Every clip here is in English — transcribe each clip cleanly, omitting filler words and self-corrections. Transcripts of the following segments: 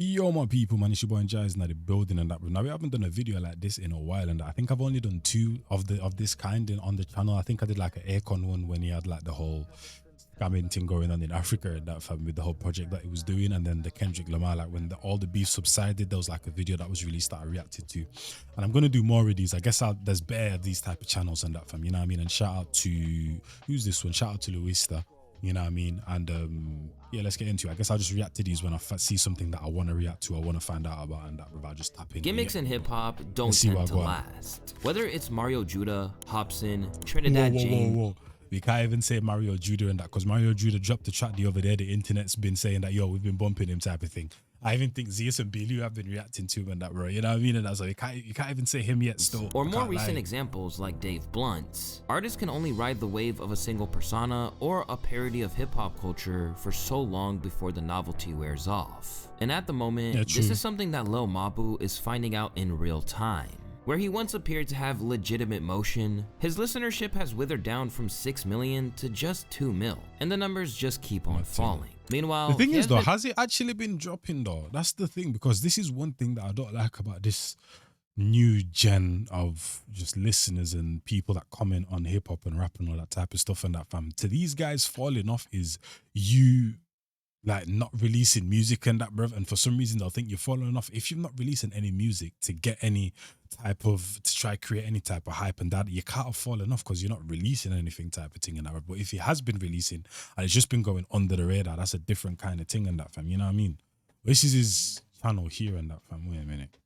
Yo, my people, man, it's your boy Njies in the building and that. But now we haven't done a video like this in a while, and I think I've only done two of this kind on the channel. I think I did like an Aircon one when he had like the whole scamming thing going on in Africa and that fam with the whole project that he was doing, and then the Kendrick Lamar, like when all the beef subsided, there was like a video that was released that I reacted to, and I'm gonna do more of these. I guess there's bare of these type of channels and that fam, you know what I mean? And shout out to who's this one? Shout out to Luista. You know what I mean? And yeah, let's get into it. I guess I'll just react to these when I see something that I want to react to, I want to find out about, and that without just tapping. Gimmicks in hip-hop don't tend to last. Whether it's Mario Judah, Hobson, Trinidad James. We can't even say Mario Judah and that, because Mario Judah dropped the track the other day. The internet's been saying that, yo, we've been bumping him type of thing. I even think Njies and Billy have been reacting to him and that, bro. You know what I mean? And that's like, you can't even say him yet still. Or more recent examples like Dave Blunt's. Artists can only ride the wave of a single persona or a parody of hip-hop culture for so long before the novelty wears off. And at the moment, this is something that Lil Mabu is finding out in real time. Where he once appeared to have legitimate motion, his listenership has withered down from 6 million to just 2 mil, and the numbers just keep on falling. Meanwhile, the thing is though, has it actually been dropping though? That's the thing, because this is one thing that I don't like about this new gen of just listeners and people that comment on hip hop and rap and all that type of stuff and that fam. To these guys, falling off is you like not releasing music and that, bruv, and for some reason they'll think you're falling off if you're not releasing any music to get any type of, to try create any type of hype and that. You can't have fallen off because you're not releasing anything type of thing and that, but if he has been releasing and it's just been going under the radar, that's a different kind of thing and that, fam, you know what I mean? This is his channel here and that, fam. Wait a minute.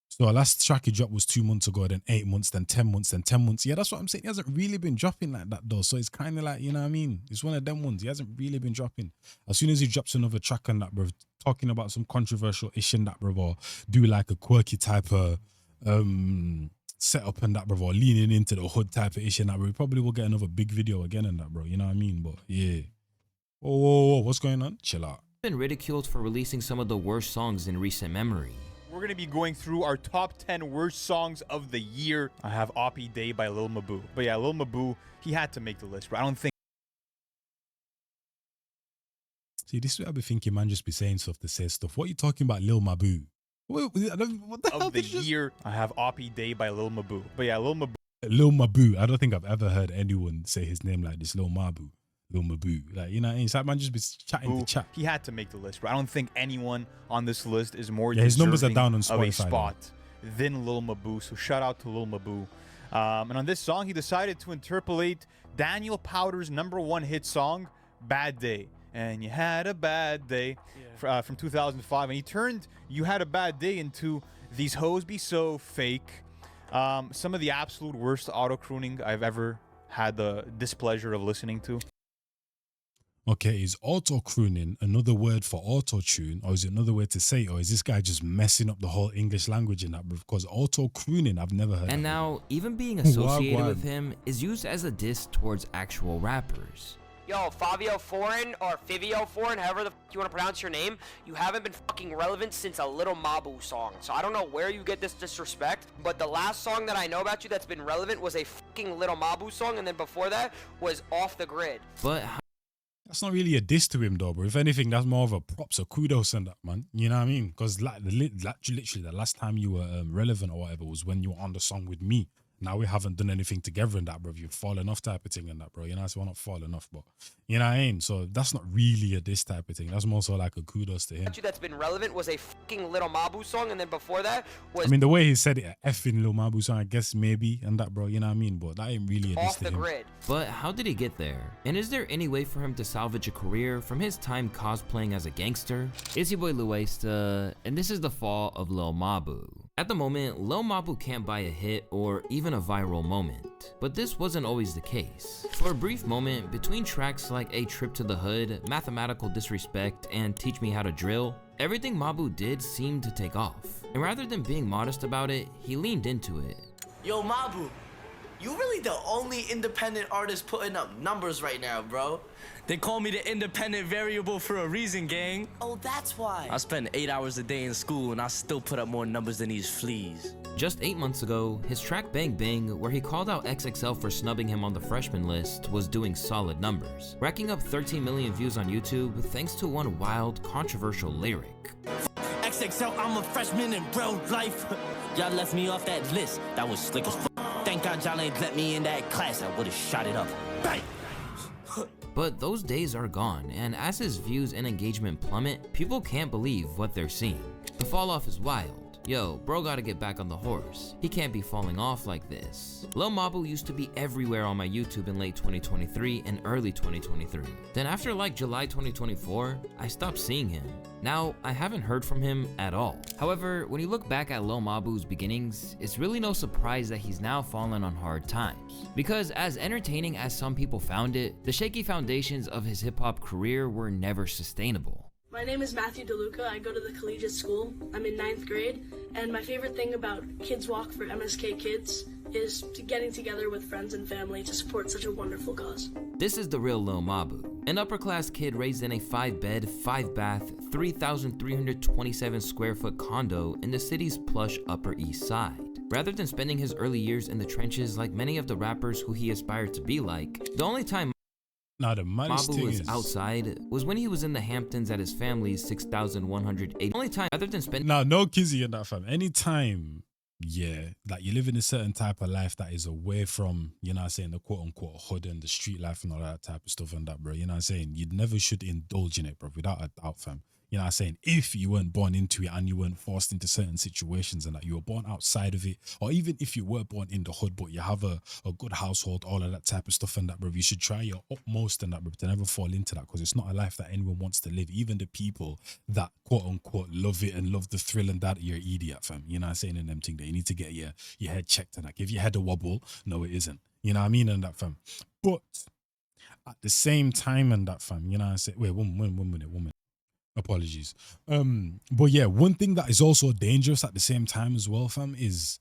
So the last track he dropped was 2 months ago, then 8 months, then 10 months, then 10 months. Yeah, that's what I'm saying. He hasn't really been dropping like that though. So it's kind of like, you know what I mean? It's one of them ones. He hasn't really been dropping. As soon as he drops another track on that, bro, talking about some controversial issue and that, bro, or do like a quirky type of setup and that, bro, or leaning into the hood type of issue and that, bro, we probably will get another big video again and that, bro. You know what I mean? But yeah. Whoa, what's going on? Chill out. Been ridiculed for releasing some of the worst songs in recent memory. We're going to be going through our top 10 worst songs of the year. I have Oppie Day by Lil Mabu. But yeah, Lil Mabu, he had to make the list, bro. I don't think. See, this is what I be thinking, man, just be saying stuff to say stuff. What are you talking about, Lil Mabu? What the hell of the year, I have Oppie Day by Lil Mabu. But yeah, Lil Mabu. Lil Mabu. I don't think I've ever heard anyone say his name like this, Lil Mabu. Lil Mabu, like, you know, it's like man just be chatting to chat. He had to make the list, bro. I don't think anyone on this list is more his numbers are down on Spotify, of a spot than Lil Mabu. So shout out to Lil Mabu. And on this song, he decided to interpolate Daniel Powder's #1 hit song, "Bad Day." And you had a bad day, from 2005, and he turned "You Had a Bad Day" into "These Hoes Be So Fake." Some of the absolute worst auto crooning I've ever had the displeasure of listening to. Okay, is auto-crooning another word for auto-tune, or is it another way to say it, or is this guy just messing up the whole English language in that? Because auto-crooning, I've never heard of. And now, even being associated with him is used as a diss towards actual rappers. Yo, Fabio Foreign, or Fivio Foreign, however the f you want to pronounce your name, you haven't been fucking relevant since a Lil Mabu song. So I don't know where you get this disrespect, but the last song that I know about you that's been relevant was a fucking Lil Mabu song, and then before that was Off the Grid. But that's not really a diss to him though, bro. If anything, that's more of a props or kudos and that, man. You know what I mean? Because like literally the last time you were relevant or whatever was when you were on the song with me. Now we haven't done anything together in that, bro. You've fallen off type of thing and that, bro. You know, so we're not falling off, but you know what I mean? So that's not really a diss type of thing. That's more so like a kudos to him. That's been relevant was a fucking Lil Mabu song, and then before that was, I mean, the way he said it, a effing Lil Mabu song, I guess maybe, and that, bro, you know what I mean? But that ain't really a diss Off to the him. Grid. But how did he get there? And is there any way for him to salvage a career from his time cosplaying as a gangster? It's your boy Luista, and this is the fall of Lil Mabu. At the moment, Lil Mabu can't buy a hit or even a viral moment. But this wasn't always the case. For a brief moment, between tracks like A Trip to the Hood, Mathematical Disrespect, and Teach Me How to Drill, everything Mabu did seemed to take off. And rather than being modest about it, he leaned into it. Yo, Mabu, You really the only independent artist putting up numbers right now, bro. They call me the independent variable for a reason, gang. Oh, that's why. I spend 8 hours a day in school and I still put up more numbers than these fleas. Just 8 months ago, his track Bang Bang, where he called out XXL for snubbing him on the freshman list, was doing solid numbers, racking up 13 million views on YouTube thanks to one wild, controversial lyric. XXL, I'm a freshman in real life. Y'all left me off that list, that was slick as fuck. Thank God y'all ain't let me in that class, I would've shot it up. Bang! But those days are gone, and as his views and engagement plummet, people can't believe what they're seeing. The fall off is wild. Yo, bro gotta get back on the horse. He can't be falling off like this. Lil Mabu used to be everywhere on my YouTube in late 2023 and early 2023. Then after like July 2024, I stopped seeing him. Now, I haven't heard from him at all. However, when you look back at Lil Mabu's beginnings, it's really no surprise that he's now fallen on hard times. Because as entertaining as some people found it, the shaky foundations of his hip-hop career were never sustainable. My name is Matthew DeLuca. I go to the collegiate school. I'm in 9th grade, and my favorite thing about Kids Walk for MSK Kids is getting together with friends and family to support such a wonderful cause. This is the real Lil Mabu, an upper-class kid raised in a 5-bed, 5-bath, 3,327 square foot condo in the city's plush Upper East Side. Rather than spending his early years in the trenches like many of the rappers who he aspired to be like, the only time Now the Mabu was outside was when he was in the Hamptons at his family's 6,180. Only time other than spending no kizzy in that, fam. Anytime, yeah, like you live in a certain type of life that is away from, you know what I'm saying, the quote unquote hood and the street life and all that type of stuff and that, bro. You know what I'm saying? You never should indulge in it, bro, without a doubt, fam. You know what I'm saying? If you weren't born into it and you weren't forced into certain situations and that you were born outside of it, or even if you were born in the hood, but you have a good household, all of that type of stuff and that, bro, you should try your utmost and that, bro, to never fall into that, because it's not a life that anyone wants to live. Even the people that quote unquote love it and love the thrill and that, you're an idiot, fam. You know what I'm saying? And them thing that you need to get your head checked and that. Give your head a wobble. No, it isn't. You know what I mean? And that, fam. But at the same time and that, fam, you know what I'm saying? Wait, one minute. Apologies. But yeah, one thing that is also dangerous at the same time as well, fam, is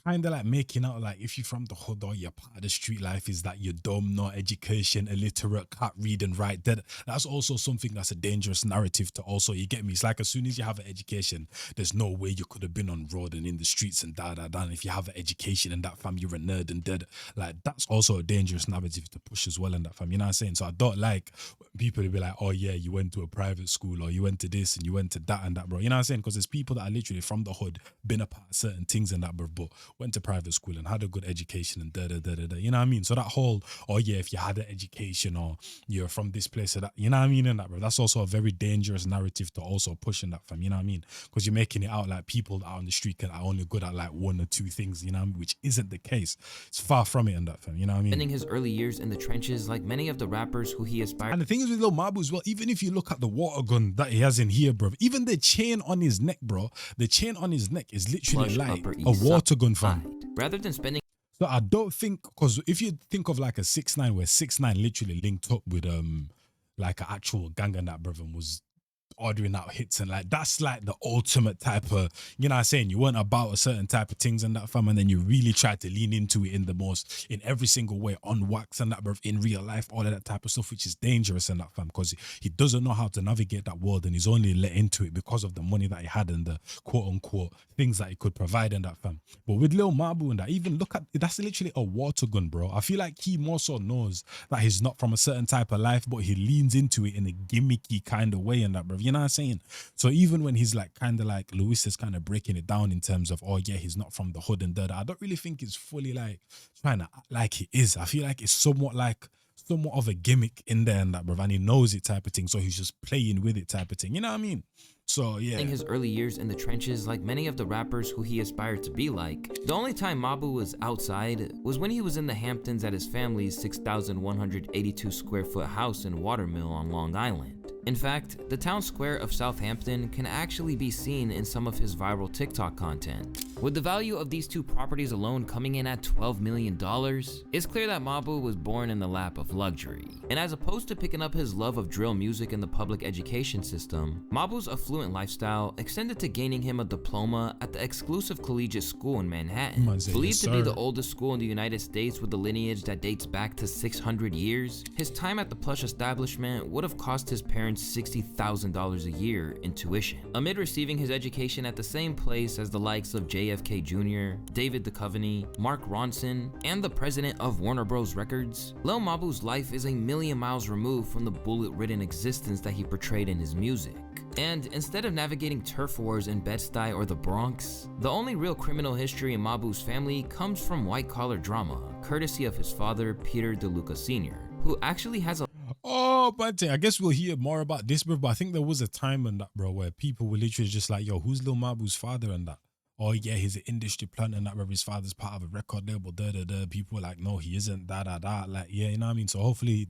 kind of like making out like if you're from the hood or you're part of the street life is that you're dumb, not education, illiterate, can't read and write. That's also something that's a dangerous narrative to also, you get me? It's like as soon as you have an education, there's no way you could have been on road and in the streets and da. And if you have an education and that, fam, you're a nerd and dead. Like that's also a dangerous narrative to push as well in that, fam. You know what I'm saying? So I don't like people to be like, oh yeah, you went to a private school or you went to this and you went to that and that, bro. You know what I'm saying? Because there's people that are literally from the hood, been a part of certain things and that, bro, but went to private school and had a good education and da. You know what I mean? So that whole, oh yeah, if you had an education or you're from this place or that, you know what I mean? And that, bro, that's also a very dangerous narrative to also push in that, fam. You know what I mean? Because you're making it out like people that are on the street are only good at like one or two things, you know what I mean? Which isn't the case. It's far from it and that, fam. You know what I mean? Spending his early years in the trenches like many of the rappers who he aspired. And the thing is with Lil Mabu as well, even if you look at the water gun that he has in here, bro, even the chain on his neck, bro, the chain on his neck is literally Plush like Upper a East water gun, fam. Side. Rather than spending So I don't think, because if you think of like a 6ix9ine where 6ix9ine literally linked up with like an actual gang and that, brother, and was ordering out hits and like that's like the ultimate type of, you know what I'm saying, you weren't about a certain type of things and that, fam, and then you really tried to lean into it in every single way on wax and that, bro, in real life, all of that type of stuff, which is dangerous and that, fam, because he doesn't know how to navigate that world and he's only let into it because of the money that he had and the quote unquote things that he could provide and that, fam. But with Lil Mabu and that, even look at, that's literally a water gun, bro. I feel like he more so knows that he's not from a certain type of life, but he leans into it in a gimmicky kind of way and that, bro. You know what I'm saying? So even when he's like kind of like Lewis is kind of breaking it down in terms of, oh yeah, he's not from the hood and that, I don't really think it's fully like trying to act like he is. I feel like it's somewhat of a gimmick in there and that, bro, and he knows it type of thing, so he's just playing with it type of thing. You know what I mean? So yeah. His early years in the trenches like many of the rappers who he aspired to be like. The only time Mabu was outside was when he was in the Hamptons at his family's 6,182 square foot house in Watermill on Long Island. In fact, the town square of Southampton can actually be seen in some of his viral TikTok content. With the value of these two properties alone coming in at $12 million, it's clear that Mabu was born in the lap of luxury. And as opposed to picking up his love of drill music in the public education system, Mabu's affluent lifestyle extended to gaining him a diploma at the exclusive collegiate school in Manhattan. Believed to be the oldest school in the United States with a lineage that dates back to 600 years, his time at the plush establishment would have cost his parents $60,000 a year in tuition. Amid receiving his education at the same place as the likes of JFK Jr., David Duchovny, Mark Ronson, and the president of Warner Bros. Records, Lil Mabu's life is a million miles removed from the bullet-ridden existence that he portrayed in his music. And instead of navigating turf wars in Bed-Stuy or the Bronx, the only real criminal history in Mabu's family comes from white-collar drama, courtesy of his father, Peter DeLuca Sr., who actually has a Oh, but I guess we'll hear more about this, bro. But I think there was a time in that, bro, where people were literally just like, yo, who's Lil Mabu's father and that? Oh, yeah, he's an industry plant and that, where his father's part of a record label, da-da-da. People were like, no, he isn't, da-da-da. Like, yeah, you know what I mean? So hopefully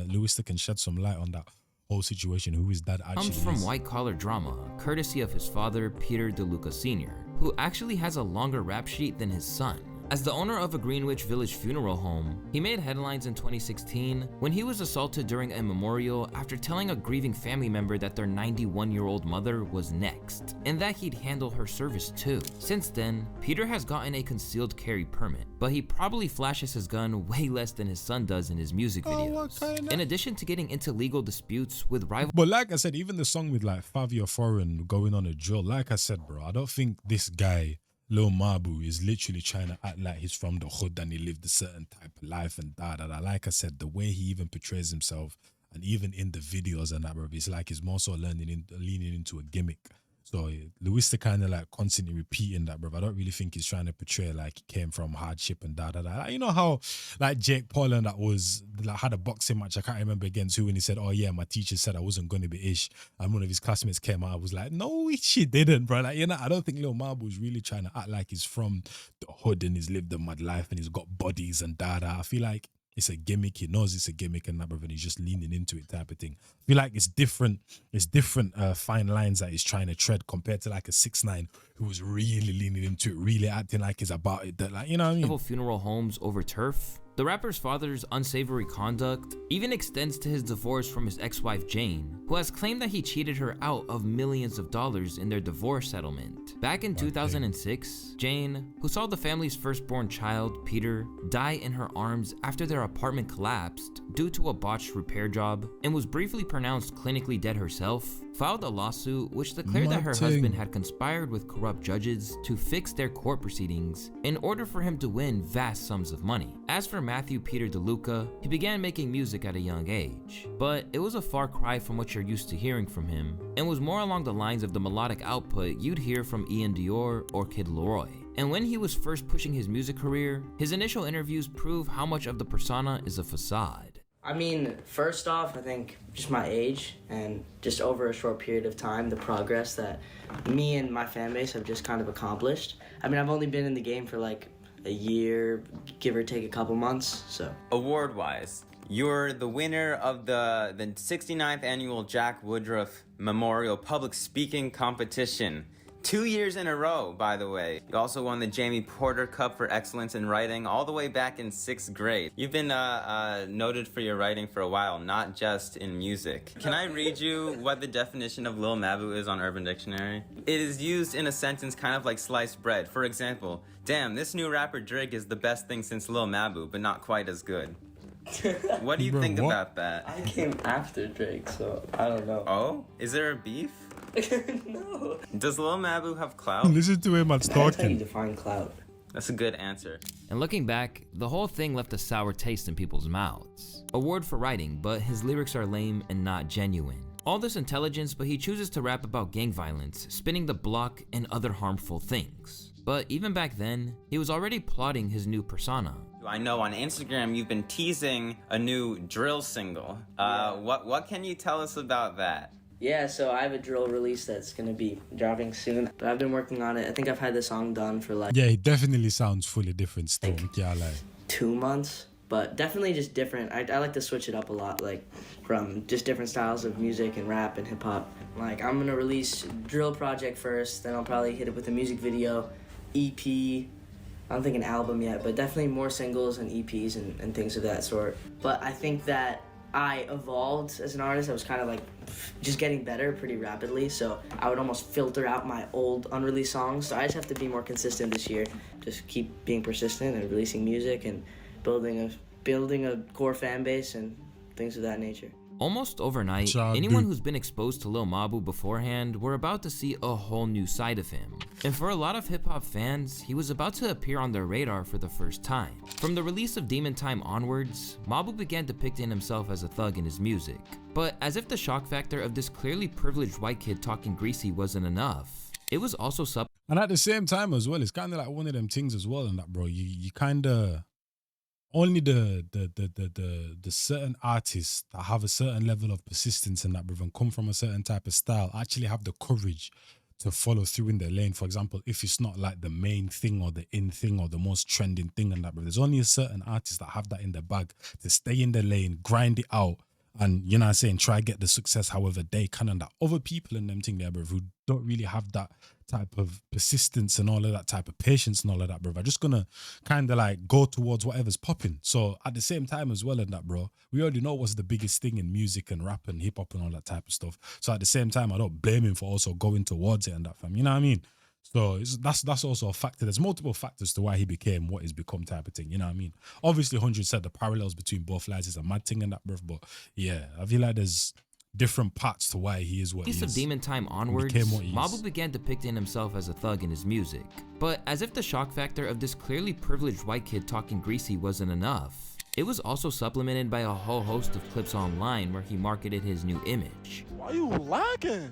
Lewis can shed some light on that whole situation, who his dad actually comes from is. white-collar drama, courtesy of his father, Peter DeLuca Sr., who actually has a longer rap sheet than his son. As the owner of a Greenwich Village funeral home, he made headlines in 2016 when he was assaulted during a memorial after telling a grieving family member that their 91-year-old mother was next, and that he'd handle her service too. Since then, Peter has gotten a concealed carry permit, but he probably flashes his gun way less than his son does in his music videos. In addition to getting into legal disputes with rival. But like I said, even the song with like Favio Foreign going on a drill, like I said, bro, I don't think this guy Lil Mabu is literally trying to act like he's from the hood and he lived a certain type of life and da-da-da. Like I said, the way he even portrays himself and even in the videos and that, bro, it's like he's more so leaning into a gimmick. So Lewis kind of like constantly repeating that, bro. I don't really think he's trying to portray like he came from hardship and da-da-da. Like, you know how like Jake Paul and that was like had a boxing match, I can't remember against who, and he said, oh yeah, my teacher said I wasn't going to be ish. And one of his classmates came out, I was like, no, she didn't, bro. Like, you know, I don't think Lil Mabu is really trying to act like he's from the hood and he's lived a mad life and he's got bodies and da-da. I feel like it's a gimmick. He knows it's a gimmick and that, brother, and he's just leaning into it type of thing. I feel like it's different fine lines that he's trying to tread compared to like a 6ix9ine who was really leaning into it, really acting like he's about it. That, like, you know what I mean? Funeral homes over turf. The rapper's father's unsavory conduct even extends to his divorce from his ex-wife Jane, who has claimed that he cheated her out of millions of dollars in their divorce settlement. Back in 2006, Jane, who saw the family's firstborn child, Peter, die in her arms after their apartment collapsed due to a botched repair job and was briefly pronounced clinically dead herself, filed a lawsuit which declared that her husband had conspired with corrupt judges to fix their court proceedings in order for him to win vast sums of money. As for Matthew Peter DeLuca, he began making music at a young age, but it was a far cry from what you're used to hearing from him, and was more along the lines of the melodic output you'd hear from Ian Dior or Kid Laroi. And when he was first pushing his music career, his initial interviews prove how much of the persona is a facade. I mean, first off, I think just my age and just over a short period of time, the progress that me and my fan base have just kind of accomplished. I mean, I've only been in the game for like a year, give or take a couple months, so. Award-wise, you're the winner of the 69th annual Jack Woodruff Memorial Public Speaking Competition. 2 years in a row, by the way. You also won the Jamie Porter Cup for excellence in writing all the way back in 6th grade. You've been noted for your writing for a while, not just in music. Can I read you what the definition of Lil Mabu is on Urban Dictionary? It is used in a sentence kind of like sliced bread. For example, damn, this new rapper Drake is the best thing since Lil Mabu, but not quite as good. What do you think about that? I came after Drake, so I don't know. Oh? Is there a beef? No. Does Lil Mabu have clout? Listen to him, That's how you talking. define clout. That's a good answer. And looking back, the whole thing left a sour taste in people's mouths. Award for writing, but his lyrics are lame and not genuine. All this intelligence, but he chooses to rap about gang violence, spinning the block, and other harmful things. But even back then, he was already plotting his new persona. I know on Instagram you've been teasing a new drill single. What can you tell us about that? Yeah, so I have a drill release that's gonna be dropping soon. But I've been working on it. I think I've had the song done for like Yeah, he definitely sounds fully different still. Yeah, like 2 months. But definitely just different. I like to switch it up a lot, like from just different styles of music and rap and hip hop. Like I'm gonna release drill project first, then I'll probably hit it with a music video, EP. I don't think an album yet, but definitely more singles and EPs and things of that sort. But I think that I evolved as an artist. I was kind of like just getting better pretty rapidly, so I would almost filter out my old unreleased songs. So I just have to be more consistent this year. Just keep being persistent and releasing music and building a core fan base and things of that nature. Almost overnight, anyone who's been exposed to Lil Mabu beforehand were about to see a whole new side of him. And for a lot of hip-hop fans, he was about to appear on their radar for the first time. From the release of Demon Time onwards, Mabu began depicting himself as a thug in his music. But as if the shock factor of this clearly privileged white kid talking greasy wasn't enough, it was also And at the same time as well, it's kind of like one of them things as well, and that, bro, you kind of only the certain artists that have a certain level of persistence in that, brother, and come from a certain type of style actually have the courage to follow through in their lane. For example, if it's not like the main thing or the in thing or the most trending thing and that, brother, there's only a certain artists that have that in their bag to stay in their lane, grind it out, and, you know what I'm saying, try get the success however they can. And that other people in them thing there, bro, who don't really have that type of persistence and all of that type of patience and all of that, bro, are just gonna kind of like go towards whatever's popping. So at the same time as well in that, bro, we already know what's the biggest thing in music and rap and hip hop and all that type of stuff. So at the same time, I don't blame him for also going towards it and that, fam. You know what I mean? So that's also a factor. There's multiple factors to why he became what he's become type of thing. You know what I mean? Obviously, 100 said the parallels between both lives is a mad thing and that, bro. But yeah, I feel like there's different parts to why he is what he is. Of Demon Time onwards, Mabu began depicting himself as a thug in his music. But as if the shock factor of this clearly privileged white kid talking greasy wasn't enough, it was also supplemented by a whole host of clips online where he marketed his new image. Why you lacking?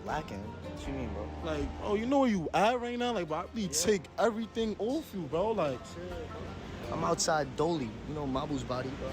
Lacking? What you mean, bro? Like, oh, you know where you at right now? Like, bro, I really take everything off you, bro. Like, I'm outside Dolly. You know Mabu's body, bro.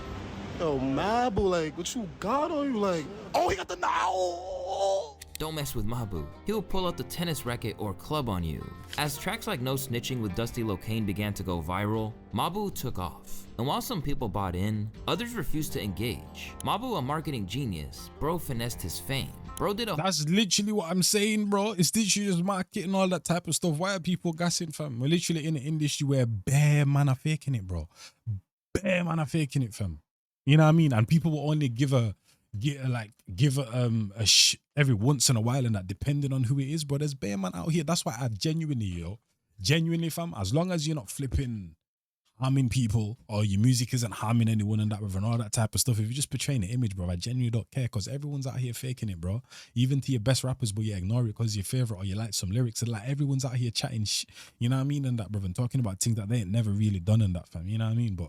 Yo, Mabu, like, what you got on you? Like, oh, he got the now. Don't mess with Mabu. He'll pull out the tennis racket or club on you. As tracks like No Snitching with Dusty Locane began to go viral, Mabu took off. And while some people bought in, others refused to engage. Mabu, a marketing genius, bro finessed his fame. Bro did a— That's literally what I'm saying, bro. It's literally just marketing, all that type of stuff. Why are people gassing, fam? We're literally in an industry where bare man are faking it, bro. Bare man are faking it, fam. You know what I mean? And people will only give every once in a while and that, depending on who it is, bro. There's bare man out here. That's why I genuinely, fam, as long as you're not flipping harming people or your music isn't harming anyone and that, and all that type of stuff, if you're just portraying an image, bro, I genuinely don't care, because everyone's out here faking it, bro. Even to your best rappers, but you ignore it because your favorite or you like some lyrics, and like everyone's out here chatting you know what I mean, and that, bro, and talking about things that they ain't never really done and that, fam. You know what I mean? But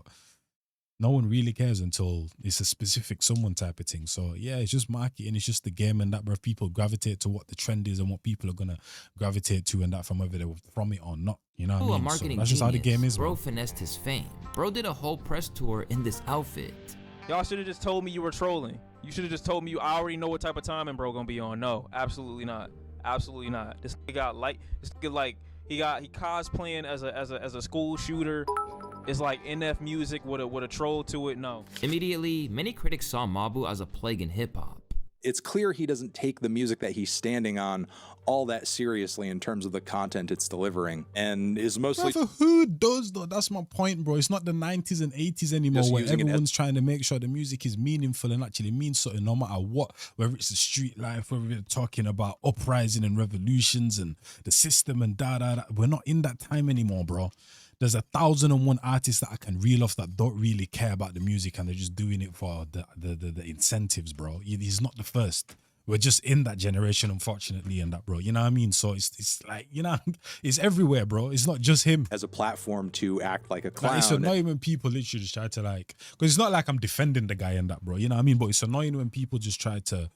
no one really cares until it's a specific someone type of thing. So yeah, it's just marketing, it's just the game and that, bro. People gravitate to what the trend is and what people are gonna gravitate to and that, from whether they're from it or not. You know what I mean? Marketing so that's just how the game is, bro. Finessed his fame. Bro did a whole press tour in this outfit. Y'all should have just told me you were trolling. You should have just told me I already know what type of timing bro gonna be on. No, absolutely not. Absolutely not. This nigga got this nigga like he cosplaying as a school shooter. It's like NF music with a troll to it. No. Immediately, many critics saw Mabu as a plague in hip hop. It's clear he doesn't take the music that he's standing on all that seriously in terms of the content it's delivering, and is mostly— Brother, who does though? That's my point, bro. It's not the 90s and 80s anymore where everyone's trying to make sure the music is meaningful and actually means something no matter what, whether it's the street life, whether we're talking about uprising and revolutions and the system and da. We're not in that time anymore, bro. There's 1,001 artists that I can reel off that don't really care about the music and they're just doing it for the incentives, bro. He's not the first. We're just in that generation, unfortunately, and that, bro. You know what I mean? So it's like, you know, it's everywhere, bro. It's not just him. As a platform to act like a clown. Like, it's annoying when people literally just try to because it's not like I'm defending the guy and that, bro. You know what I mean? But it's annoying when people just try to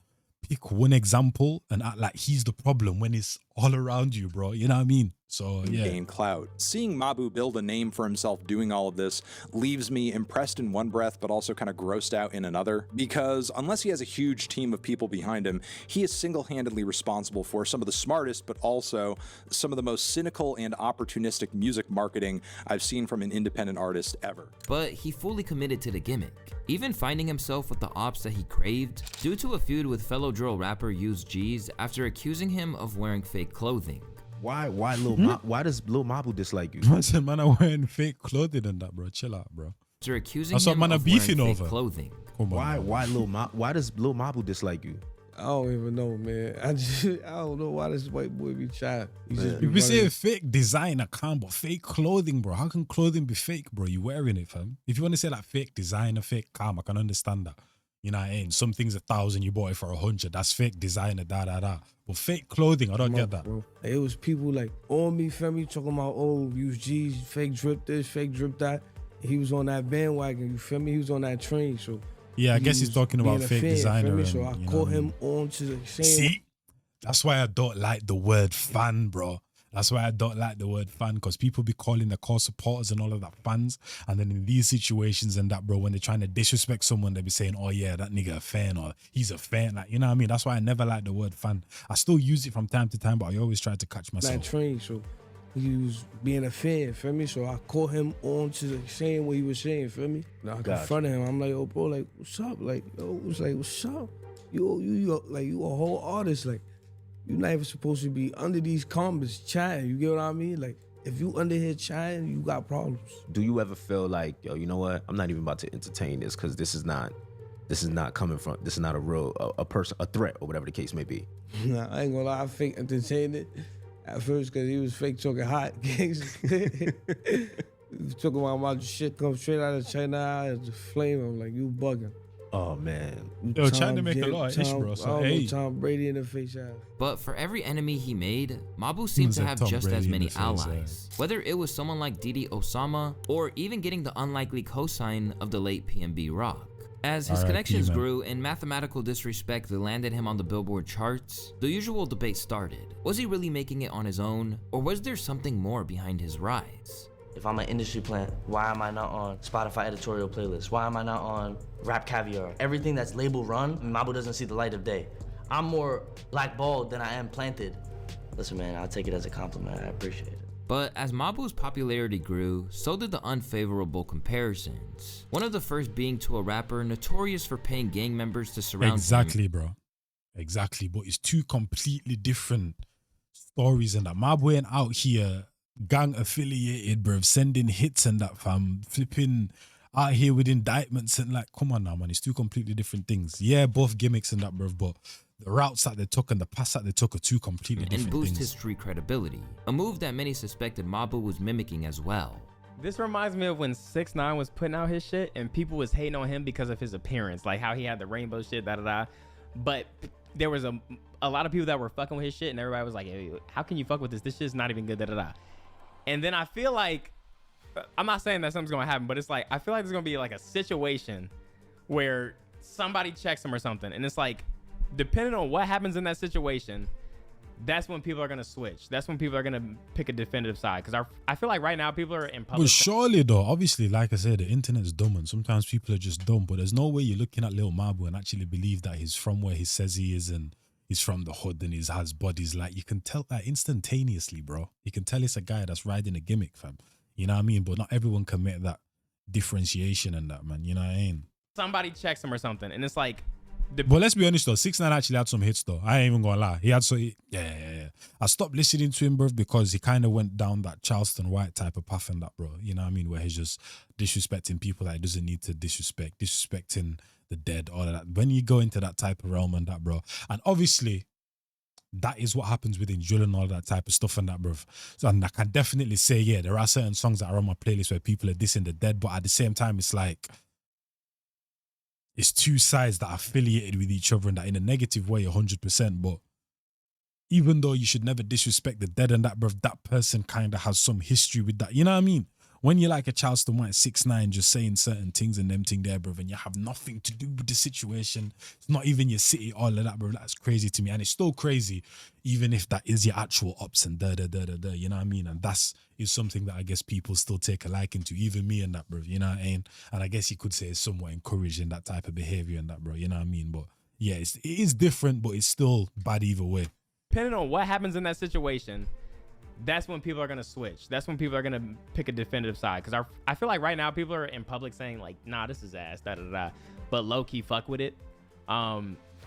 pick one example and act like he's the problem when it's all around you, bro. You know what I mean? So yeah, gain clout. Seeing Mabu build a name for himself doing all of this leaves me impressed in one breath, but also kind of grossed out in another, because unless he has a huge team of people behind him, he is single-handedly responsible for some of the smartest, but also some of the most cynical and opportunistic music marketing I've seen from an independent artist ever. But he fully committed to the gimmick, even finding himself with the ops that he craved due to a feud with fellow drill rapper Njies after accusing him of wearing fake clothing. Why does Lil Mabu dislike you? I said, man, I'm wearing fake clothing and that, bro. Chill out, bro. After accusing That's what him man are of beefing wearing fake over. clothing. Come on, Why does Lil Mabu dislike you? I don't even know, man. I don't know why this white boy be trying. If we say fake design, I can't, but fake clothing, bro. How can clothing be fake, bro? You wearing it, fam. If you want to say like fake designer, fake calm, I can understand that. You know what I mean? Some things 1,000, you bought it for 100. That's fake designer, da. But fake clothing, I don't get that. Bro. It was people like on me, fam, me talking about, use G's, fake drip this, fake drip that. He was on that bandwagon, you feel me? He was on that train, so. Yeah, I guess he's talking about fake designer. Me, so I caught him on to the same. See, that's why I don't like the word fan, bro. That's why I don't like the word fan, because people be calling the core supporters and all of that fans. And then in these situations and that, bro, when they're trying to disrespect someone, they be saying, oh yeah, that nigga a fan, or he's a fan. Like, you know what I mean? That's why I never like the word fan. I still use it from time to time, but I always try to catch myself. That train, so he was being a fan, feel me? So I caught him on to saying what he was saying, feel me? Now I confronted him. I'm like, oh, bro, like, what's up? Like, yo, it's like, what's up? You like, you a whole artist, like. You're not even supposed to be under these comments chatting. You get what I mean? Like, if you under here chatting, you got problems. Do you ever feel like, yo, you know what? I'm not even about to entertain this because this is not coming from, this is not a real, a person, a threat or whatever the case may be. Nah, I ain't gonna lie, I fake entertained it at first because he was fake talking hot. He was talking about shit come straight out of China, it's a flame. I'm like, you bugging. Oh man, yo, trying to make a lot of ish, bro. So hey, Tom Brady in the face. But for every enemy he made, Mabu seemed to have just as many allies. Whether it was someone like Didi Osama, or even getting the unlikely cosign of the late PNB Rock. As his connections grew and mathematical disrespect landed him on the Billboard charts, the usual debate started. Was he really making it on his own, or was there something more behind his rise? If I'm an industry plant, why am I not on Spotify editorial playlist? Why am I not on Rap Caviar? Everything that's label run, Mabu doesn't see the light of day. I'm more blackballed than I am planted. Listen, man, I'll take it as a compliment. I appreciate it. But as Mabu's popularity grew, so did the unfavorable comparisons. One of the first being to a rapper notorious for paying gang members to surround him. Exactly, bro. Exactly, but it's two completely different stories, and that Mabu ain't out here gang affiliated, bruv, sending hits and that, fam, flipping out here with indictments and like, come on now, man, it's two completely different things. Yeah, both gimmicks and that, bruv, but the routes that they took and the paths that they took are two completely different things. And boost his street credibility, a move that many suspected Mabu was mimicking as well. This reminds me of when 6ix9ine was putting out his shit and people was hating on him because of his appearance, like how he had the rainbow shit, da-da-da. But there was a lot of people that were fucking with his shit and everybody was like, hey, how can you fuck with this? This shit's not even good, da-da-da. And then I feel like, I'm not saying that something's gonna happen, but it's like, I feel like there's gonna be like a situation where somebody checks him or something. And it's like, depending on what happens in that situation, that's when people are gonna switch. That's when people are gonna pick a definitive side. Because I feel like right now people are in public. But surely though, obviously, like I said, the internet's dumb and sometimes people are just dumb. But there's no way you're looking at Lil Mabu and actually believe that he's from where he says he is and he's from the hood and he has bodies. Like, you can tell that instantaneously, bro. You can tell it's a guy that's riding a gimmick, fam. You know what I mean? But not everyone can make that differentiation and that, man. You know what I mean? Somebody checks him or something, and it's like. But let's be honest though, 6ix9ine actually had some hits though. I ain't even gonna lie. He had yeah. I stopped listening to him, bro, because he kind of went down that Charleston White type of path and that, bro. You know what I mean? Where he's just disrespecting people that he doesn't need to disrespect, disrespecting the dead, all of that. When you go into that type of realm and that, bro, and obviously that is what happens within drill and all that type of stuff and that, bro. So, and I can definitely say, yeah, there are certain songs that are on my playlist where people are dissing the dead, but at the same time, it's like, it's two sides that are affiliated with each other and that in a negative way, 100%. But even though you should never disrespect the dead and that, bro, that person kind of has some history with that. You know what I mean? when you're like a Charleston White 6ix9ine just saying certain things and them thing there, bro, and you have nothing to do with the situation. It's not even your city, all of that, bro. That's crazy to me. And it's still crazy, even if that is your actual ops and you know what I mean? And that's is something that I guess people still take a liking to, even me and that, bro. You know what I mean? And I guess you could say it's somewhat encouraging that type of behavior and that, bro. You know what I mean? But yeah, it is different, but it's still bad either way. Depending on what happens in that situation, that's when people are going to switch. That's when people are going to pick a definitive side. Because I feel like right now people are in public saying like, nah, this is ass, da-da-da. But low-key fuck with it.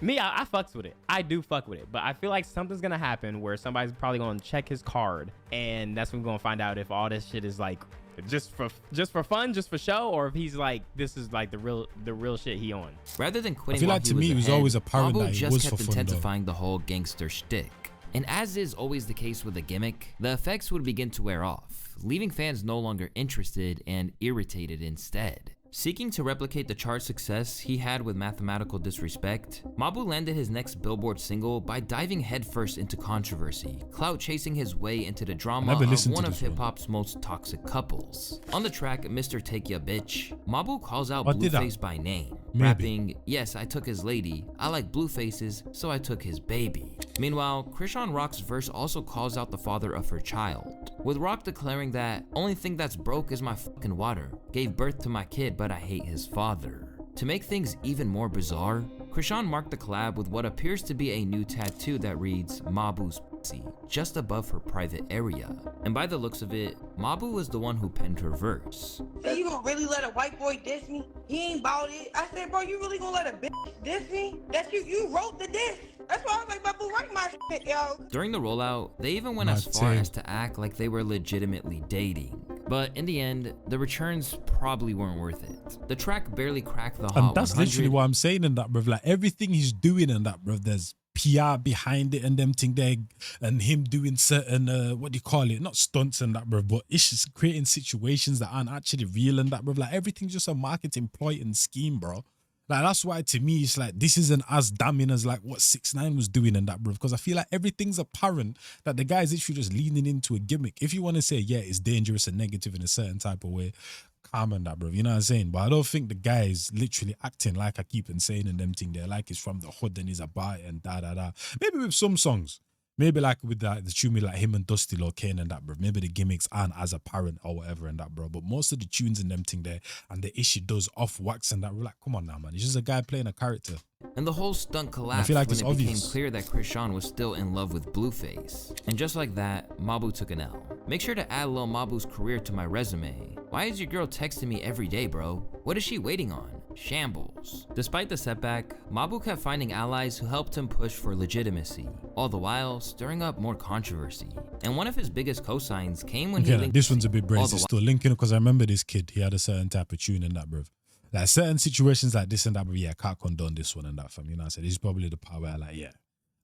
Me, I fucks with it. I do fuck with it. But I feel like something's going to happen where somebody's probably going to check his card. And that's when we're going to find out if all this shit is like just for fun, just for show, or if he's like, this is like the real shit he on. Rather than quitting, I feel like to me it was always apparent that it was for fun, intensifying the whole gangster shtick. And as is always the case with a gimmick, the effects would begin to wear off, leaving fans no longer interested and irritated instead. Seeking to replicate the chart success he had with Mathematical Disrespect, Mabu landed his next Billboard single by diving headfirst into controversy, clout chasing his way into the drama of one of hip-hop's most toxic couples. On the track Mr. Take Ya Bitch, Mabu calls out Blueface by name, rapping, "Yes, I took his lady, I like blue faces, so I took his baby." Meanwhile, Krishan Rock's verse also calls out the father of her child, with Rock declaring that, "Only thing that's broke is my fucking water, gave birth to my kid but I hate his father." To make things even more bizarre, Krishan marked the collab with what appears to be a new tattoo that reads Mabu's pussy just above her private area. And by the looks of it, Mabu was the one who penned her verse. "Hey, you gonna really let a white boy diss me? He ain't bout it." I said, "Bro, you really gonna let a bitch diss me? That's you wrote the diss." That's why I was like, "Mabu, write my shit, yo." During the rollout, they even went as far as to act like they were legitimately dating. But in the end, the returns probably weren't worth it. The track barely cracked the Hot 100. And that's literally what I'm saying in that, bruv. Like everything he's doing in that, bruv, there's PR behind it and them thing there, and him doing certain what do you call it, not stunts and that, bruv, but it's just creating situations that aren't actually real and that, bruv. Like everything's just a marketing ploy and scheme, bro. Like that's why to me it's like this isn't as damning as like what 6ix9ine was doing and that, bro. Because I feel like everything's apparent that the guy's literally just leaning into a gimmick. If you want to say yeah, it's dangerous and negative in a certain type of way, calm on that, bro. You know what I'm saying? But I don't think the guy is literally acting like I keep on saying in them thing there, like he's from the hood and he's a bar and da da da. Maybe with some songs. Maybe like with the tune with like him and Dusty Lil Kane and that, bro. Maybe the gimmicks aren't as apparent or whatever and that, bro. But most of the tunes in them thing there and the issue does off wax and that, we're like, come on now, man. It's just a guy playing a character. And the whole stunt collapsed like when it obvious. became clear that Krishan was still in love with Blueface. And just like that, Mabu took an L. Make sure to add Lil Mabu's career to my resume. Why is your girl texting me every day, bro? What is she waiting on? Shambles. Despite the setback, Mabu kept finding allies who helped him push for legitimacy, all the while stirring up more controversy. And one of his biggest cosigns came when he linked... This one's a bit brazy still. Linking because I remember this kid, he had a certain type of tune in that, bro. Like certain situations like this and that, but yeah, I can't condone this one and that, fam. You know what I said? This is probably the part where I like, yeah,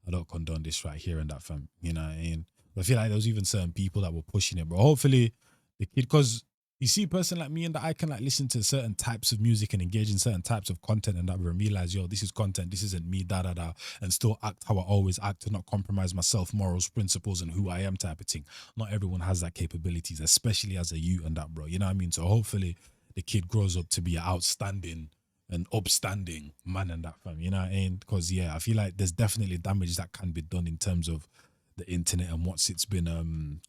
I don't condone this right here and that, fam. You know what I mean? But I feel like there was even certain people that were pushing it, bro. Hopefully the kid, because you see a person like me and that I can like listen to certain types of music and engage in certain types of content and that and realize, yo, this is content, this isn't me, da da da, and still act how I always act to not compromise myself, morals, principles, and who I am type of thing. Not everyone has that capabilities, especially as a youth and that, bro. You know what I mean? So hopefully the kid grows up to be an outstanding and upstanding man and that, fam. You know what I mean? Because yeah, I feel like there's definitely damage that can be done in terms of the internet and what's it's been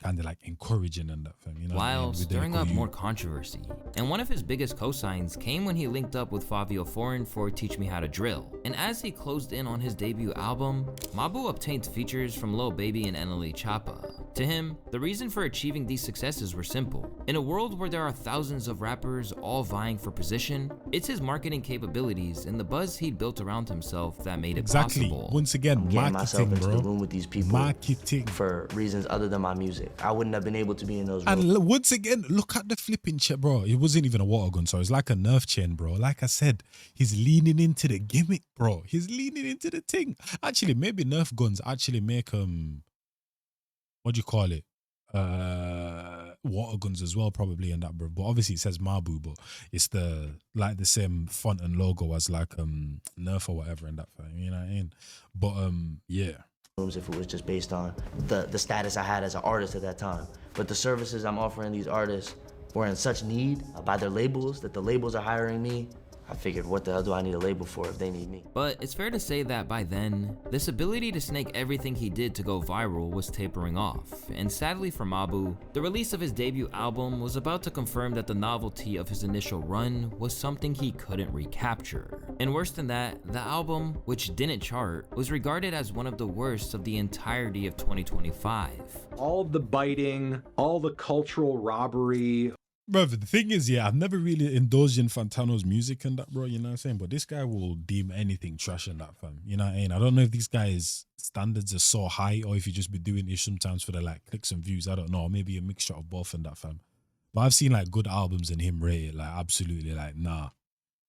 kind of like encouraging and that, fam, you know, while stirring up more controversy. And one of his biggest cosigns came when he linked up with Fabio Foreign for Teach Me How to Drill. And as he closed in on his debut album, Mabu obtained features from Lil Baby and NLE Choppa. To him, the reason for achieving these successes were simple. In a world where there are thousands of rappers all vying for position, it's his marketing capabilities and the buzz he'd built around himself that made it possible. Once again, getting marketing, myself into bro. the room with these people for reasons other than my music. I wouldn't have been able to be in those rooms. And once again, look at the flipping chain, bro. It wasn't even a water gun, so it's like a nerf chain, bro. Like I said, he's leaning into the gimmick, bro. He's leaning into the thing. Actually, maybe nerf guns actually make what do you call it? Water guns as well, probably, and that, bro. But obviously it says Mabu, but it's the same font and logo as like Nerf or whatever and that thing, you know what I mean? But yeah. If it was just based on the status I had as an artist at that time. But the services I'm offering these artists were in such need by their labels that the labels are hiring me. I figured, what the hell do I need a label for if they need me? But it's fair to say that by then, this ability to snake everything he did to go viral was tapering off, and sadly for Mabu, the release of his debut album was about to confirm that the novelty of his initial run was something he couldn't recapture. And worse than that, the album, which didn't chart, was regarded as one of the worst of the entirety of 2025. All the biting, all the cultural robbery. Bro, the thing is, yeah, I've never really indulged in Fantano's music and that, bro, you know what I'm saying? But this guy will deem anything trash in that, fam. You know what I mean? I don't know if these guys' standards are so high or if you just be doing it sometimes for the like clicks and views. I don't know. Maybe a mixture of both and that, fam. But I've seen like good albums and him rated like absolutely like nah.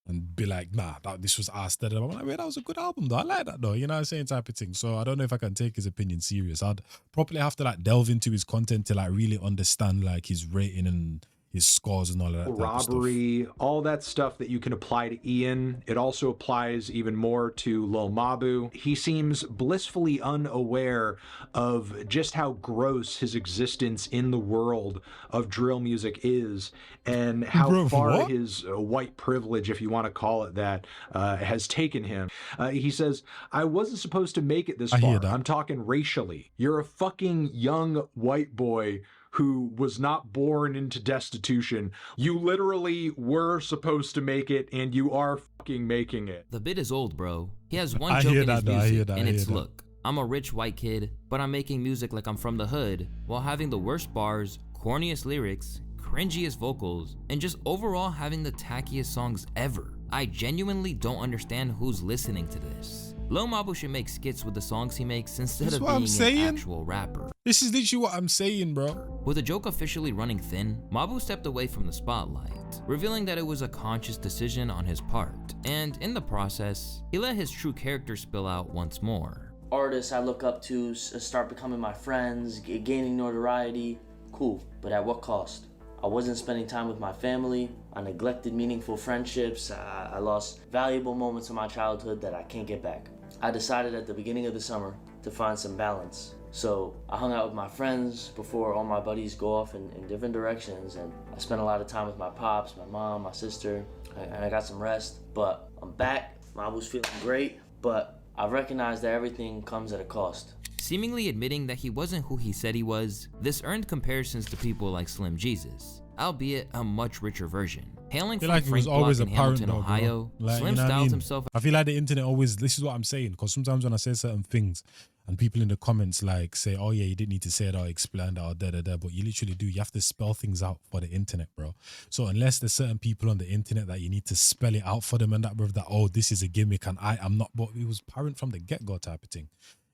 And be like, nah, this was ass. I'm like, wait, that was a good album though. I like that though, you know what I'm saying, type of thing. So I don't know if I can take his opinion serious. I'd probably have to like delve into his content to like really understand like his rating and his scores and all of that robbery, all that stuff that you can apply to Ian. It also applies even more to Lil Mabu. He seems blissfully unaware of just how gross his existence in the world of drill music is and how far his white privilege, if you want to call it that, has taken him. He says, I wasn't supposed to make it this far. I'm talking racially. You're a fucking young white boy who was not born into destitution. You literally were supposed to make it, and you are fucking making it. The bit is old, bro. He has one joke in his music, and it's, look, I'm a rich white kid, but I'm making music like I'm from the hood, while having the worst bars, corniest lyrics, cringiest vocals, and just overall having the tackiest songs ever. I genuinely don't understand who's listening to this. Lil Mabu should make skits with the songs he makes instead of being an actual rapper. This is literally what I'm saying, bro. With the joke officially running thin, Mabu stepped away from the spotlight, revealing that it was a conscious decision on his part, and in the process, he let his true character spill out once more. Artists I look up to start becoming my friends, gaining notoriety, cool, but at what cost? I wasn't spending time with my family, I neglected meaningful friendships, I lost valuable moments of my childhood that I can't get back. I decided at the beginning of the summer to find some balance. So I hung out with my friends before all my buddies go off in different directions, and I spent a lot of time with my pops, my mom, my sister, and I got some rest. But I'm back, Mabu's feeling great, but I recognize that everything comes at a cost. Seemingly admitting that he wasn't who he said he was, this earned comparisons to people like Slim Njies, albeit a much richer version. Hailing from Frank Block in Hamilton, Ohio, like, Slim styled himself. I feel like the internet always, this is what I'm saying, because sometimes when I say certain things and people in the comments like say, oh yeah, you didn't need to say that or explain that or da, but you literally do. You have to spell things out for the internet, bro. So unless there's certain people on the internet that you need to spell it out for them and that, bro, that, oh, this is a gimmick and I am not, but it was apparent from the get-go type of thing.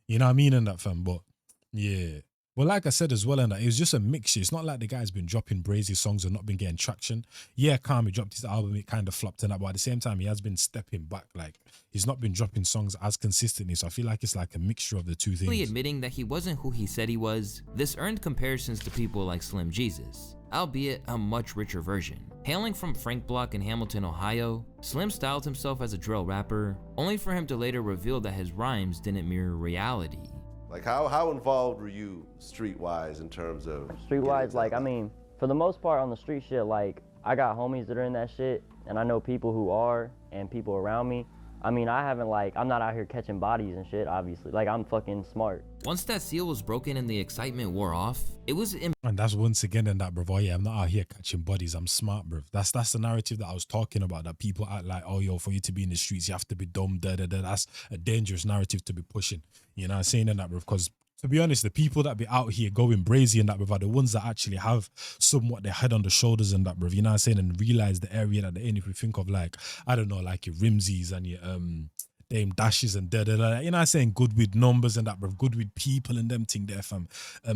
You know what I mean? And that, fam, but yeah. Well, like I said as well, and it was just a mixture. It's not like the guy's been dropping brazy songs and not been getting traction. Yeah, Kami dropped his album, it kind of flopped and that, but at the same time, he has been stepping back. Like, he's not been dropping songs as consistently, so I feel like it's like a mixture of the two things. Admitting that he wasn't who he said he was, this earned comparisons to people like Slim Njies, albeit a much richer version. Hailing from Frank Block in Hamilton, Ohio, Slim styled himself as a drill rapper, only for him to later reveal that his rhymes didn't mirror reality. Like, how involved were you streetwise in terms of... Streetwise, like, I mean, for the most part on the street shit, like, I got homies that are in that shit, and I know people who are, and people around me. I mean, I haven't, like, I'm not out here catching bodies and shit, obviously. Like, I'm fucking smart. Once that seal was broken and the excitement wore off, it was... And that's once again in that, bro. Oh, yeah, I'm not out here catching bodies. I'm smart, bro. That's the narrative that I was talking about, that people act like, oh, yo, for you to be in the streets, you have to be dumb, da. That's a dangerous narrative to be pushing. You know what I'm saying? And that, bro, because... To be honest, the people that be out here going brazy and that, bruv, are the ones that actually have somewhat their head on the shoulders and that, bruv, you know what I'm saying, and realize the area that they're in. If we think of, like, I don't know, like your Rimsies and your Dame Dashes and da, you know what I'm saying, good with numbers and that, bruv, good with people and them thing there, fam,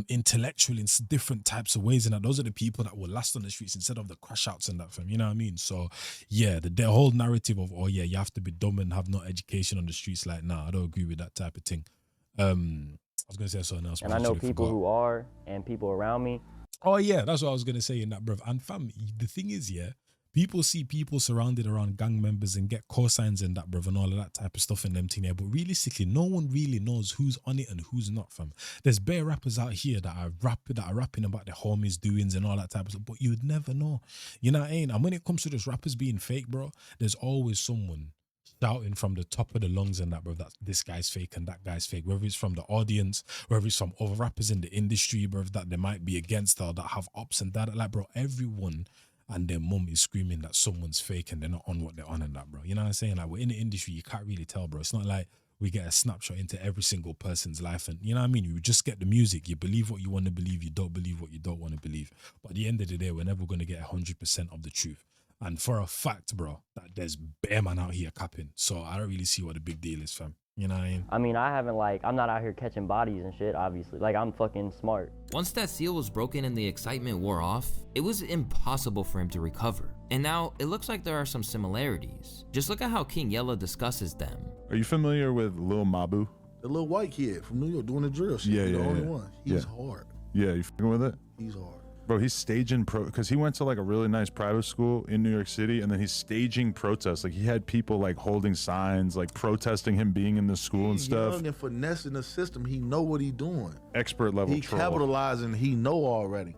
intellectual in different types of ways and that. Those are the people that will last on the streets instead of the crash outs and that, fam, you know what I mean? So, yeah, the whole narrative of, oh, yeah, you have to be dumb and have no education on the streets, like, nah, I don't agree with that type of thing. I was going to say something else. And I know people who are and people around me. Oh, yeah, that's what I was going to say in that, bruv. And fam, the thing is, yeah, People see people surrounded around gang members and get cosigns and that, bruv, and all of that type of stuff in them thing there. But realistically, no one really knows who's on it and who's not, fam. There's bare rappers out here that are rapping about their homies' doings and all that type of stuff, but you'd never know. You know what I mean? And when it comes to just rappers being fake, bro, there's always someone shouting from the top of the lungs and that, bro, that this guy's fake and that guy's fake, whether it's from the audience, whether it's from other rappers in the industry, bro, that they might be against or that have ups and that, like, bro, everyone and their mum is screaming that someone's fake and they're not on what they're on and that, bro. You know what I'm saying? Like, we're in the industry, you can't really tell, bro. It's not like we get a snapshot into every single person's life, and you know what I mean? You just get the music, you believe what you want to believe, you don't believe what you don't want to believe. But at the end of the day, we're never going to get 100% of the truth. And for a fact, bro, that there's bare man out here capping. So I don't really see what the big deal is, fam. You know what I mean? I mean, I haven't, like, I'm not out here catching bodies and shit, obviously. Like, I'm fucking smart. Once that seal was broken and the excitement wore off, it was impossible for him to recover. And now it looks like there are some similarities. Just look at how King Yella discusses them. Are you familiar with Lil Mabu? The little white kid from New York doing the drill shit. Yeah, He's yeah, the only yeah. one. He's hard. Yeah, you fucking with it? He's hard. Bro, he's staging because he went to like a really nice private school in New York City, and then he's staging protests. Like, he had people like holding signs, like protesting him being in the school and stuff. Young and finessing the system. He know what he doing. Expert level He troll. capitalizing. He know already.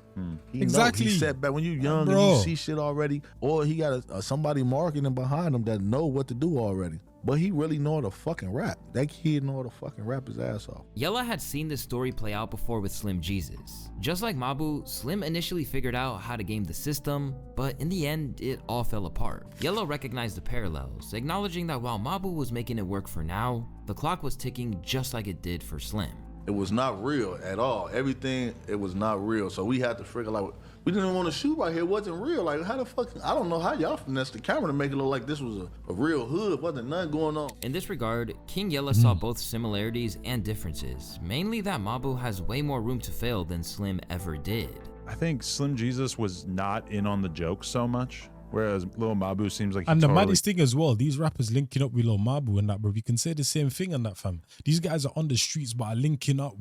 He Exactly. Know. He set back when you young Bro. and you see shit already, or he got somebody marketing behind him that know what to do already. But he really know how to fucking rap. That kid know how to fucking rap his ass off. Yella had seen this story play out before with Slim Njies. Just like Mabu, Slim initially figured out how to game the system, but in the end, it all fell apart. Yella recognized the parallels, acknowledging that while Mabu was making it work for now, the clock was ticking just like it did for Slim. It was not real at all. Everything, it was not real. So we had to figure like, we didn't want to shoot right here. It wasn't real. Like, how the fuck, I don't know how y'all finessed the camera to make it look like this was a real hood. Wasn't nothing going on. In this regard, King Yella saw both similarities and differences, mainly that Mabu has way more room to fail than Slim ever did. I think Slim Jesus was not in on the joke so much, whereas Lil Mabu seems like he And the totally... maddest thing as well, these rappers linking up with Lil Mabu and that, bro. You can say the same thing on that, fam. These guys are on the streets, but are linking up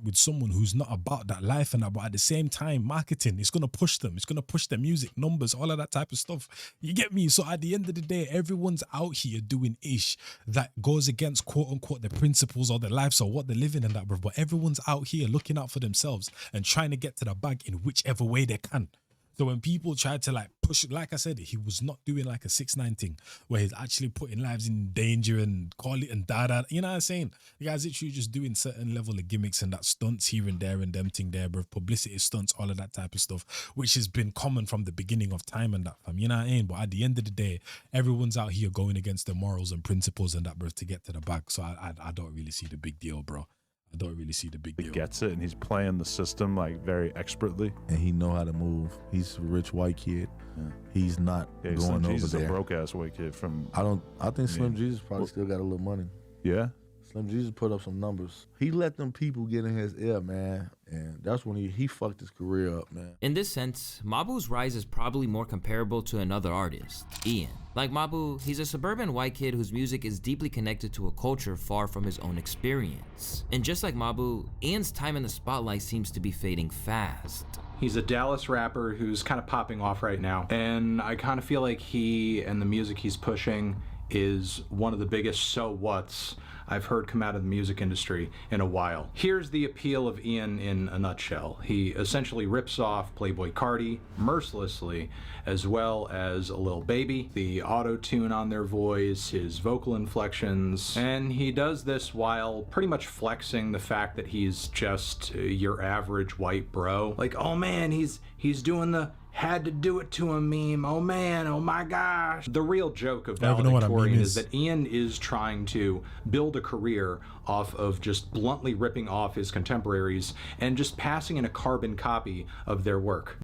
with someone who's not about that life and that. But at the same time, marketing, it's gonna push them. It's gonna push their music, numbers, all of that type of stuff. You get me? So at the end of the day, everyone's out here doing ish that goes against quote unquote the principles or their lives or what they're living in that, bro. But everyone's out here looking out for themselves and trying to get to the bag in whichever way they can. So when people tried to like push, like I said, he was not doing like a 6ix9ine thing where he's actually putting lives in danger and call it and da. You know what I'm saying? The guy's literally just doing certain level of gimmicks and that stunts here and there and them thing there, bro. Publicity stunts, all of that type of stuff, which has been common from the beginning of time and that, fam. You know what I mean? But at the end of the day, everyone's out here going against the morals and principles and that, bro, to get to the bag. So I don't really see the big deal, bro. I don't really see the big deal. He gets it, and he's playing the system like very expertly. And he know how to move. He's a rich white kid. Yeah. He's not going Slim over Jesus there. a broke ass white kid from. I think Slim Jesus probably still got a little money. Yeah. Slim Jesus put up some numbers. He let them people get in his ear, man. And that's when he fucked his career up, man. In this sense, Mabu's rise is probably more comparable to another artist, Ian. Like Mabu, he's a suburban white kid whose music is deeply connected to a culture far from his own experience. And just like Mabu, Ian's time in the spotlight seems to be fading fast. He's a Dallas rapper who's kind of popping off right now. And I kind of feel like he and the music he's pushing is one of the biggest so whats I've heard come out of the music industry in a while. Here's the appeal of Ian in a nutshell. He essentially rips off Playboi Carti mercilessly, as well as a Lil Baby, the auto-tune on their voice, his vocal inflections, and he does this while pretty much flexing the fact that he's just your average white bro. Like, oh man, he's doing the had to do it to him meme. Oh man, oh my gosh. The real joke of valedictorian is that Ian is trying to build a career off of just bluntly ripping off his contemporaries and just passing in a carbon copy of their work.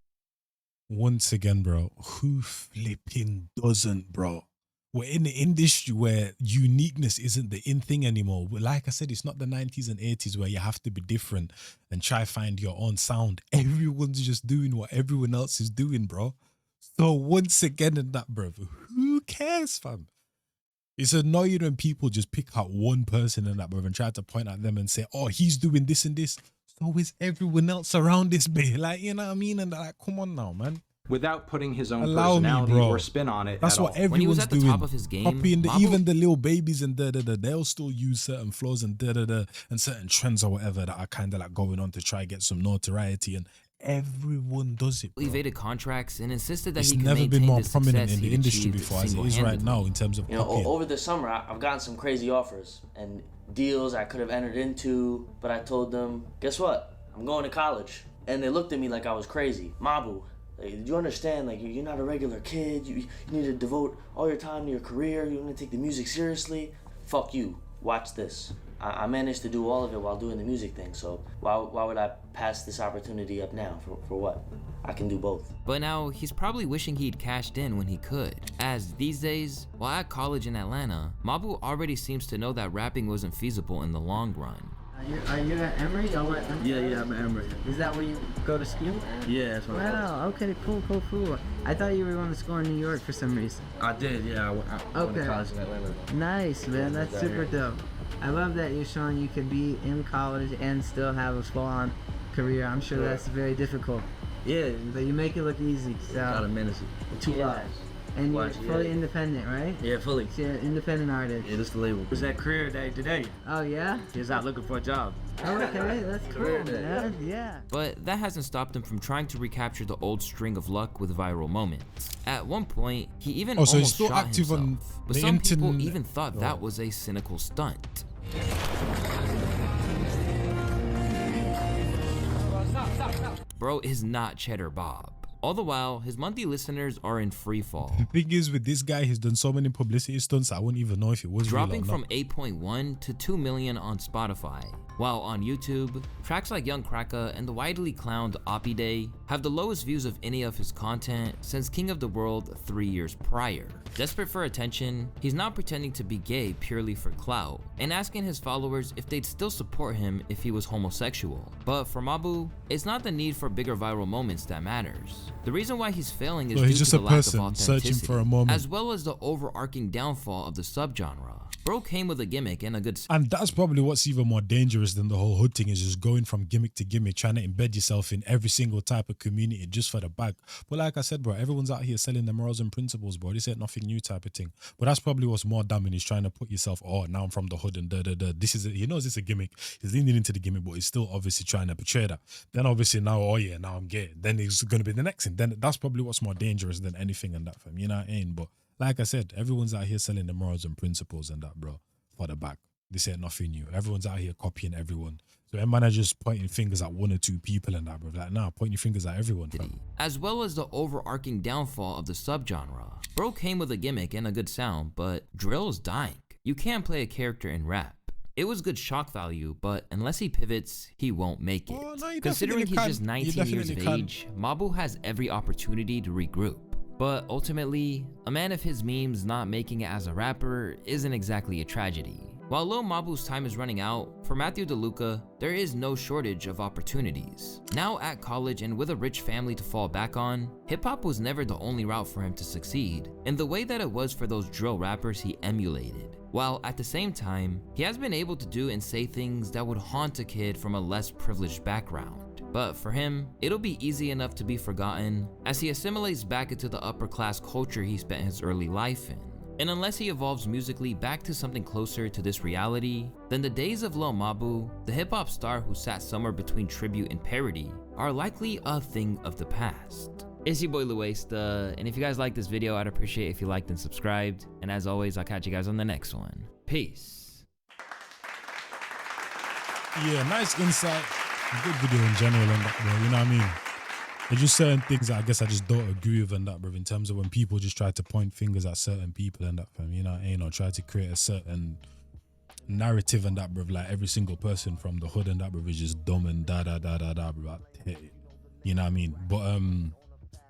Once again, bro, who flipping doesn't, bro? We're in the industry where uniqueness isn't the in thing anymore. Like I said, it's not the 90s and 80s where you have to be different and try find your own sound. Everyone's just doing what everyone else is doing, bro. So once again in that, bro, who cares, fam? It's annoying when people just pick out one person in that, bro, and try to point at them and say, oh, he's doing this and this. So is everyone else around this bit. Like, you know what I mean? And like, come on now, man. without putting his own Allow me, personality bro. or spin on it. That's at what all. everyone's at the doing. top of his game, Copying Mabu- even the little babies and they'll still use certain flows and and certain trends or whatever that are kind of like going on to try get some notoriety, and everyone does it. Bro. evaded contracts and insisted that It's he could never been maintain more the prominent success in the he'd industry achieved before as it is right now in terms of You know, copying. over the summer, I've gotten some crazy offers and deals I could have entered into, but I told them, guess what? I'm going to college. And they looked at me like I was crazy. Mabu, like, do you understand? Like, you're not a regular kid. You need to devote all your time to your career. You want to take the music seriously. Fuck you. Watch this. I managed to do all of it while doing the music thing. So why would I pass this opportunity up now? For what? I can do both. But now he's probably wishing he'd cashed in when he could, as these days, while at college in Atlanta, Mabu already seems to know that rapping wasn't feasible in the long run. Are you at Emory? Yeah, I'm at Emory. Is that where you go to school? Yeah, that's what Wow, okay, cool. I thought you were going to school in New York for some reason. I did, yeah. I went to college in Atlanta. Nice, man, that's Down super here. dope. I love that you're showing you could be in college and still have a full-on career. I'm sure Yeah. that's very difficult. Yeah. But you make it look easy, so. Got a minute. 2 lives. And you're Watch, fully yeah. independent, right? Yeah, fully. So you're an independent artist. Yeah, this the label. Was that career day today? Oh, yeah? He's out looking for a job. Oh, okay, that's cool, Career day, man. Yeah. But that hasn't stopped him from trying to recapture the old string of luck with viral moments. At one point, he even Oh, so he's almost still shot active on himself, but the some people internet. even thought Oh. that was a cynical stunt. Bro is not Cheddar Bob. All the while, his monthly listeners are in free fall. The thing is with this guy, he's done so many publicity stunts, I wouldn't even know if it was Dropping real or from 8.1 to 2 million on Spotify. While on YouTube, tracks like Young Kraka and the widely clowned Oppie Day have the lowest views of any of his content since King of the World 3 years prior. Desperate for attention, he's not pretending to be gay purely for clout, and asking his followers if they'd still support him if he was homosexual. But for Mabu, it's not the need for bigger viral moments that matters. The reason why he's failing is So he's due just to a the lack of person authenticity, searching for a moment. as well as the overarching downfall of the subgenre. Bro came with a gimmick and a good And that's probably what's even more dangerous than the whole hood thing, is just going from gimmick to gimmick, trying to embed yourself in every single type of community just for the bag. But like I said, bro, everyone's out here selling their morals and principles, bro. This ain't nothing new type of thing. But that's probably what's more damning, is trying to put yourself, oh, now I'm from the hood and This is, he knows it's a gimmick. He's leaning into the gimmick, but he's still obviously trying to portray that. Then obviously now, oh yeah, now I'm gay. Then it's going to be the next thing. Then that's probably what's more dangerous than anything and that, fam. You know what I mean? But like I said, everyone's out here selling their morals and principles and that, bro. For the back. This ain't nothing new. Everyone's out here copying everyone. So man are just pointing fingers at one or two people and that, bro. Like, nah, point your fingers at everyone, fam. as well as the overarching downfall of the subgenre. Bro came with a gimmick and a good sound, but drill's dying. You can't play a character in rap. It was good shock value, but unless he pivots, he won't make it. no, you Considering definitely he's can. just You 19 years of definitely can. age, Mabu has every opportunity to regroup. But ultimately, a man of his memes not making it as a rapper isn't exactly a tragedy. While Lil Mabu's time is running out, for Matthew DeLuca, there is no shortage of opportunities. Now at college and with a rich family to fall back on, hip-hop was never the only route for him to succeed, in the way that it was for those drill rappers he emulated. While at the same time, he has been able to do and say things that would haunt a kid from a less privileged background. But for him, it'll be easy enough to be forgotten as he assimilates back into the upper class culture he spent his early life in. And unless he evolves musically back to something closer to this reality, then the days of Lil Mabu, the hip-hop star who sat somewhere between tribute and parody, are likely a thing of the past. It's your boy Luesta, and if you guys like this video, I'd appreciate if you liked and subscribed. And as always, I'll catch you guys on the next one. Peace. Yeah, nice insight. Good video in general and that, bro. You know what I mean? There's just certain things that I guess I just don't agree with and that, bro, in terms of when people just try to point fingers at certain people and that, fam. You know what I mean? Or try to create a certain narrative and that, bro. Like every single person from the hood and that, bro, is just dumb and da, bro. You know what I mean? But,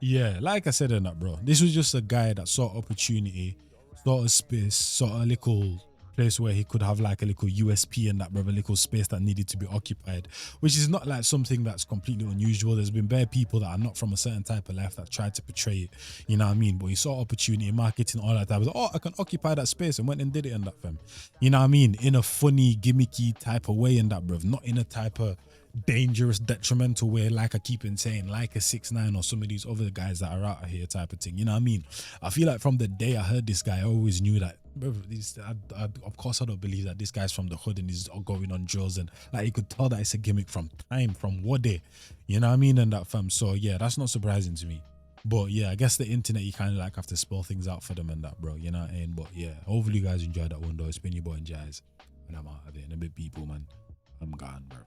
yeah, like I said in that, bro, this was just a guy that saw opportunity, saw a space, saw a little place where he could have like a little USP and that, bro, a little space that needed to be occupied, which is not like something that's completely unusual. There's been bare people that are not from a certain type of life that tried to portray it, you know what I mean? But he saw opportunity, marketing, all that type. Like, oh, I can occupy that space, and went and did it in that, fam. You know what I mean? In a funny, gimmicky type of way in that, bro. Not in a type of dangerous, detrimental way, like I keep on saying, like a 6ix9ine or some of these other guys that are out here type of thing. You know what I mean? I feel like from the day I heard this guy, I always knew that, of course I don't believe that this guy's from the hood and he's going on drills, and like you could tell that it's a gimmick from what day, you know what I mean? And that fam. So yeah, that's not surprising to me. But yeah, I guess the internet, you kind of like have to spell things out for them and that, bro. You know what I mean? But yeah, hopefully you guys enjoyed that one though. It's been your boy Njies, and I'm out of it in a bit, people, man. I'm gone, bro.